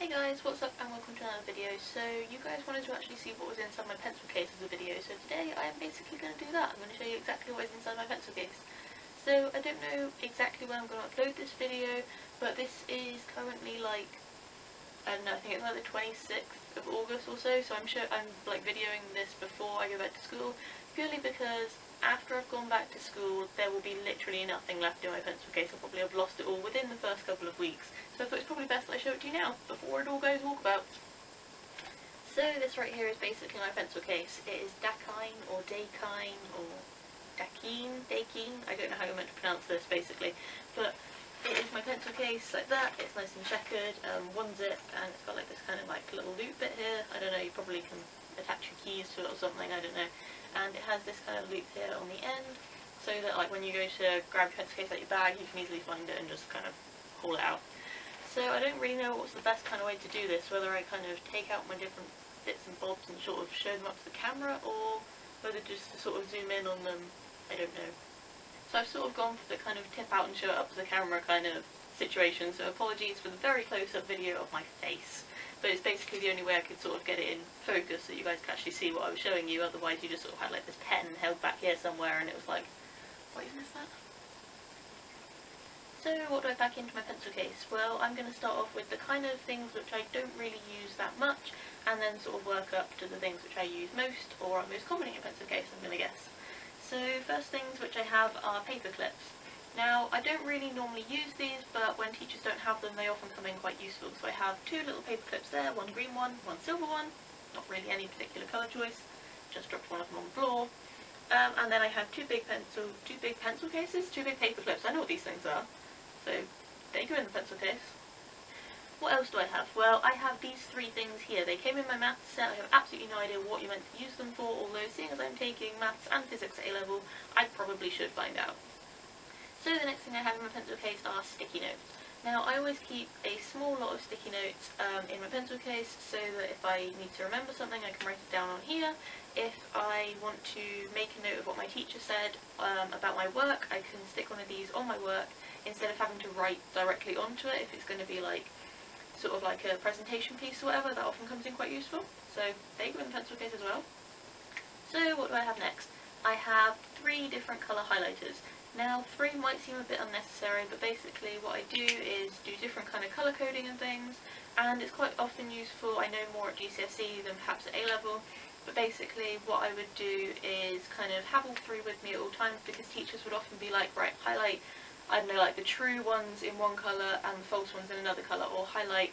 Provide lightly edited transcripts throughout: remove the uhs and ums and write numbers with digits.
Hey guys, what's up and welcome to another video. So you guys wanted to actually see what was inside my pencil case as a video, so today I am basically going to do that. I'm going to show you exactly what is inside my pencil case. So I don't know exactly when I'm going to upload this video, but this is currently like, I don't know, I think it's like the 26th of August or so, so I'm like videoing this before I go back to school, purely because after I've gone back to school there will be literally nothing left in my pencil case. I'll probably have lost it all within the first couple of weeks, so I thought it's probably best that I show it to you now, before it all goes walkabout. So this right here is basically my pencil case. It is Dakine or Dakine or Dakine, I don't know how you're meant to pronounce this basically, but it is my pencil case like that. It's nice and checkered, one zip, and it's got like this kind of like little loop bit here. I don't know, you probably can attach your keys to it or something, I don't know. And it has this kind of loop here on the end, so that like when you go to grab your pencil case out your bag, you can easily find it and just kind of haul it out. So I don't really know what's the best kind of way to do this, whether I kind of take out my different bits and bobs and sort of show them up to the camera, or whether just to sort of zoom in on them, I don't know. So I've sort of gone for the kind of tip out and show it up to the camera kind of situation, so apologies for the very close-up video of my face. But it's basically the only way I could sort of get it in focus so you guys could actually see what I was showing you, otherwise you just sort of had like this pen held back here somewhere and it was like, what even is that? So what do I pack into my pencil case? Well, I'm going to start off with the kind of things which I don't really use that much, and then sort of work up to the things which I use most, or are most common in a pencil case, I'm going to guess. So first things which I have are paper clips. Now, I don't really normally use these, but when teachers don't have them, they often come in quite useful. So I have two little paper clips there, one green one silver one, not really any particular colour choice, just dropped one of them on the floor. And then I have two big pencil cases, two big paper clips. I know what these things are, so they go in the pencil case. What else do I have? Well, I have these three things here. They came in my maths set. I have absolutely no idea what you're meant to use them for, although seeing as I'm taking maths and physics at A-level, I probably should find out. So the next thing I have in my pencil case are sticky notes. Now I always keep a small lot of sticky notes in my pencil case, so that if I need to remember something I can write it down on here. If I want to make a note of what my teacher said about my work, I can stick one of these on my work instead of having to write directly onto it if it's going to be like sort of like a presentation piece or whatever. That often comes in quite useful, so they go in the pencil case as well. So what do I have next? I have three different colour highlighters. Now, three might seem a bit unnecessary, but basically what I do is do different kind of colour coding and things, and it's quite often useful. I know more at GCSE than perhaps at A-level, but basically what I would do is kind of have all three with me at all times, because teachers would often be like, right, highlight, I don't know, like the true ones in one colour and the false ones in another colour, or highlight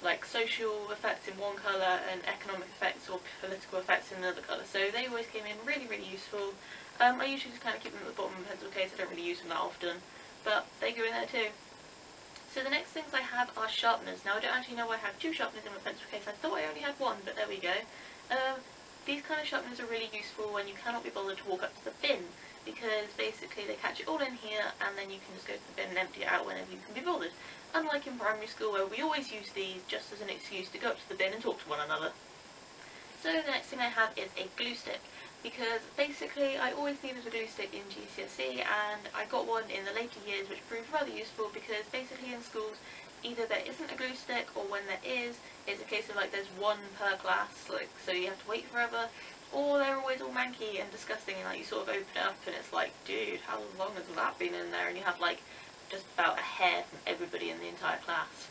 like social effects in one colour and economic effects or political effects in another colour. So they always came in really, really useful. I usually just kind of keep them at the bottom of the pencil case. I don't really use them that often, but they go in there too. So the next things I have are sharpeners. Now I don't actually know why I have two sharpeners in my pencil case. I thought I only had one, but there we go. These kind of sharpeners are really useful when you cannot be bothered to walk up to the bin, because basically they catch it all in here and then you can just go to the bin and empty it out whenever you can be bothered. Unlike in primary school, where we always use these just as an excuse to go up to the bin and talk to one another. So the next thing I have is a glue stick, because basically I always needed a glue stick in GCSE, and I got one in the later years which proved rather useful, because basically in schools either there isn't a glue stick, or when there is, it's a case of like there's one per class, like so you have to wait forever, or they're always all manky and disgusting, and like you sort of open it up and it's like, dude, how long has that been in there? And you have like just about a hair from everybody in the entire class.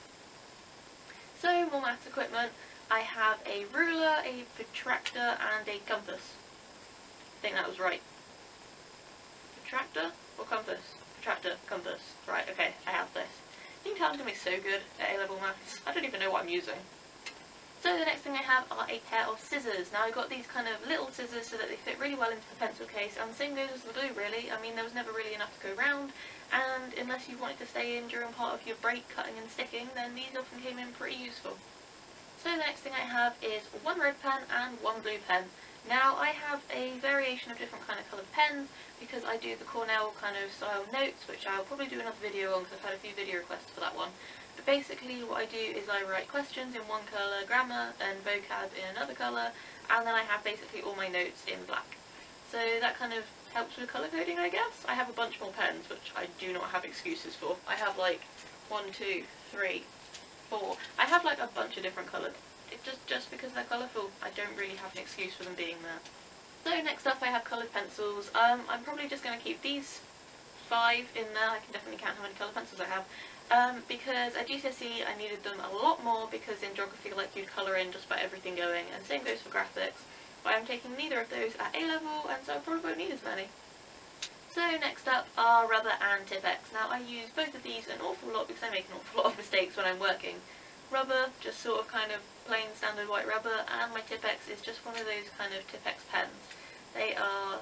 So more maths equipment. I have a ruler, a protractor, and a compass. I think that was right. Protractor or compass? Protractor, compass. Right, okay, I have this. You can tell I'm going to be so good at A-level maths. I don't even know what I'm using. So the next thing I have are a pair of scissors. Now I got these kind of little scissors so that they fit really well into the pencil case, and the same goes as the glue really. I mean, there was never really enough to go round, and unless you wanted to stay in during part of your break cutting and sticking, then these often came in pretty useful. So the next thing I have is one red pen and one blue pen. Now I have a variation of different kind of coloured pens, because I do the Cornell kind of style notes, which I'll probably do another video on because I've had a few video requests for that one. But basically what I do is I write questions in one colour, grammar and vocab in another colour, and then I have basically all my notes in black. So that kind of helps with colour coding, I guess. I have a bunch more pens, which I do not have excuses for. I have like 1, 2, 3, 4. I have like a bunch of different coloured. Just because they're colourful, I don't really have an excuse for them being there. So next up I have coloured pencils. I'm probably just going to keep these 5 in there. I can definitely count how many coloured pencils I have. Because at GCSE I needed them a lot more because in geography like you'd colour in just about everything going, and same goes for graphics. But I'm taking neither of those at A level, and so I probably won't need as many. So next up are rubber and Tipp-Ex. Now I use both of these an awful lot because I make an awful lot of mistakes when I'm working. Rubber, just sort of kind of plain standard white rubber, and my Tipp-Ex is just one of those kind of Tipp-Ex pens. They are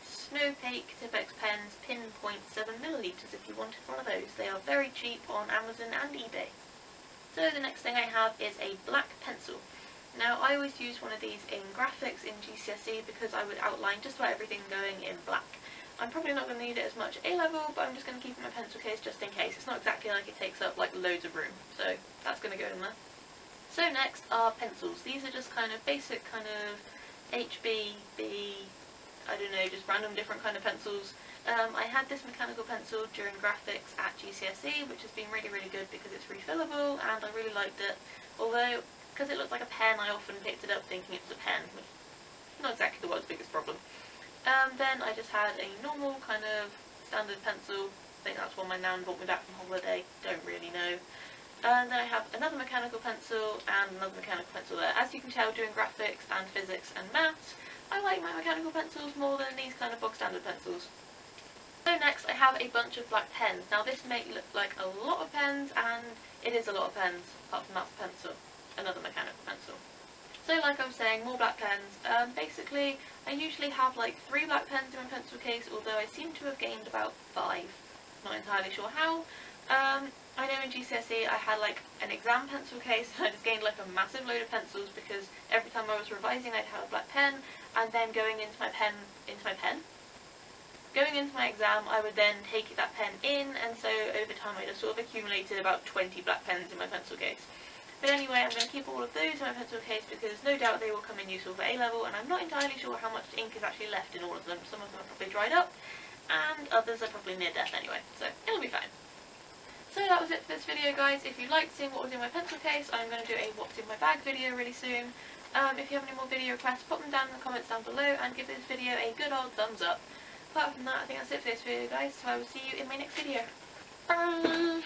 Snowcake Tipp-Ex pens, pin 0.7ml if you wanted one of those. They are very cheap on Amazon and eBay. So the next thing I have is a black pencil. Now I always use one of these in graphics in GCSE because I would outline just about everything going in black. I'm probably not going to need it as much at A level, but I'm just going to keep it in my pencil case just in case. It's not exactly like it takes up like loads of room, so that's going to go in there. So next are pencils. These are just kind of basic kind of HB, B, I don't know, just random different kind of pencils. I had this mechanical pencil during graphics at GCSE, which has been really, really good because it's refillable and I really liked it. Although, because it looked like a pen, I often picked it up thinking it was a pen, which is not exactly the world's biggest problem. Then I just had a normal kind of standard pencil. I think that's one my nan brought me back from holiday, don't really know. And then I have another mechanical pencil and another mechanical pencil there. As you can tell, doing graphics and physics and maths, I like my mechanical pencils more than these kind of bog standard pencils. So next I have a bunch of black pens. Now this may look like a lot of pens, and it is a lot of pens, apart from that's a pencil, another mechanical pencil. So like I was saying, more black pens. Basically, I usually have like 3 black pens in my pencil case, although I seem to have gained about 5. Not entirely sure how. I know in GCSE I had like an exam pencil case and I just gained like a massive load of pencils because every time I was revising I'd have a black pen, and then going into my exam I would then take that pen in, and so over time I just sort of accumulated about 20 black pens in my pencil case. But anyway, I'm going to keep all of those in my pencil case because no doubt they will come in useful for A level, and I'm not entirely sure how much ink is actually left in all of them. Some of them are probably dried up, and others are probably near death anyway, so it'll be fine. So that was it for this video, guys. If you liked seeing what was in my pencil case, I'm going to do a what's in my bag video really soon. If you have any more video requests, pop them down in the comments down below and give this video a good old thumbs up. Apart from that, I think that's it for this video, guys, so I will see you in my next video. Bye!